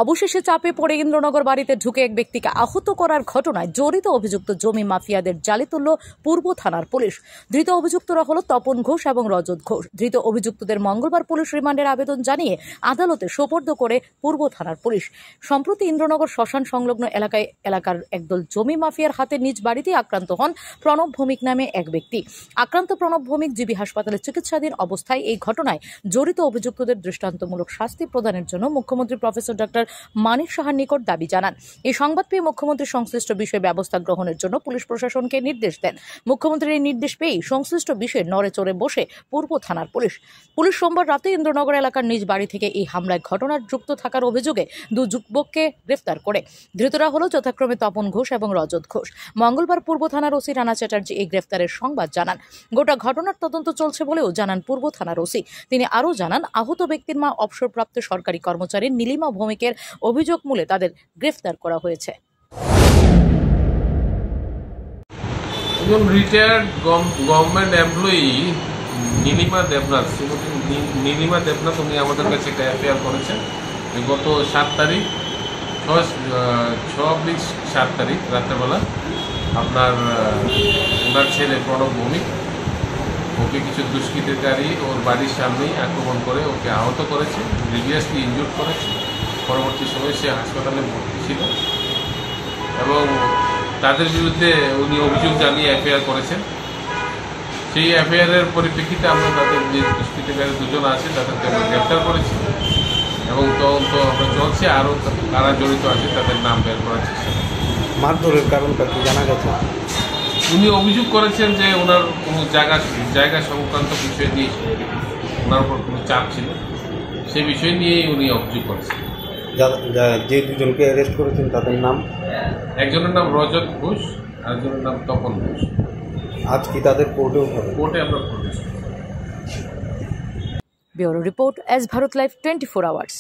অবশেষে চাপে পড়ে ইন্দ্রনগর বাড়িতে ঢুকে এক ব্যক্তিকে আহত করার ঘটনায় জড়িত অভিযুক্ত জমি মাফিয়াদের জালে তুলল পূর্ব থানার পুলিশ। ধৃত অভিযুক্তরা হল তপন ঘোষ এবং রজত ঘোষ। ধৃত অভিযুক্তদের মঙ্গলবার পুলিশ রিমান্ডের আবেদন জানিয়ে আদালতে সোপর্দ করে পূর্ব থানার পুলিশ। সম্প্রতি ইন্দ্রনগর শ্মশান সংলগ্ন এলাকার একদল জমি মাফিয়ার হাতে নিজ বাড়িতেই আক্রান্ত হন প্রণব ভৌমিক নামে এক ব্যক্তি। আক্রান্ত প্রণব ভৌমিক জিবি হাসপাতালে চিকিৎসাধীন অবস্থায় এই ঘটনায় জড়িত অভিযুক্তদের দৃষ্টান্তমূলক শাস্তি প্রদানের জন্য মুখ্যমন্ত্রী প্রফেসর ডক্টর মানিক সাহার নিকট দাবি জানান। এই সংবাদ পেয়ে মুখ্যমন্ত্রী সংশ্লিষ্ট বিষয়ে ব্যবস্থা গ্রহণের জন্য পুলিশ প্রশাসনকে নির্দেশ দেন। মুখ্যমন্ত্রীর এই নির্দেশ পেয়েই সংশ্লিষ্ট বিষয়ে নড়ে চড়ে বসে পূর্ব থানার পুলিশ সোমবার রাতে ইন্দ্রনগর এলাকার নিজ বাড়ি থেকে এই হামলায় ঘটনার যুক্ত থাকার অভিযোগে দুই যুবককে গ্রেফতার করে। ধৃতরা হল যথাক্রমে তপন ঘোষ এবং রজত ঘোষ। মঙ্গলবার পূর্ব থানার ওসি রানা চ্যাটার্জি এই গ্রেফতারের সংবাদ জানান। গোটা ঘটনার তদন্ত চলছে বলেও জানান পূর্ব থানার ওসি। তিনি আরও জানান, আহত ব্যক্তির মা অবসরপ্রাপ্ত সরকারি কর্মচারী নীলিমা ভৌমিকের অভিযোগ মূলে তাদের গ্রেফতার করা হয়েছে। Retired government employee Nilima Debnath, Shrimati Nilima Debnath, উনি আমাদের কাছে একটা এফআইআর করেছেন গত 7 তারিখ 7 তারিখ রাত্রেবেলা। আপনার ওনার ছেলে প্রণব ভৌমিক, ওকে কিছু দুষ্কৃতিকারী ওর বাড়ির সামনেই আক্রমণ করে ওকে আহত করেছে, সিরিয়াসলি ইনজুর্ড করেছে। পরবর্তী সময়ে সে হাসপাতালে ভর্তি ছিল এবং তাদের বিরুদ্ধে উনি অভিযোগ জানিয়ে এফআইআর করেছেন। সেই এফআইআরের পরিপ্রেক্ষিতে আমরা তাদের যে দুষ্কৃতিকারী দুজন আছে তাদেরকে আমরা গ্রেফতার করেছি এবং তদন্ত আমরা চলছে। আরও কারা জড়িত আছে তাদের নাম বের করার চেষ্টা। মারধরের কারণটা কি জানা গেছে? উনি অভিযোগ করেছেন যে ওনার কোনো জায়গা সংক্রান্ত বিষয় নিয়ে ওনার উপর কোনো চাপ ছিল, সেই বিষয় নিয়েই উনি অভিযোগ করেছেন। যে দুজনকে অ্যারেস্ট করেছেন তাদের নাম? একজনের নাম রজত ঘোষ, আরেকজনের নাম তপন ঘোষ। আজ কি তাদের কোর্টে আমরা bureau report, S Bharat live 24 hours.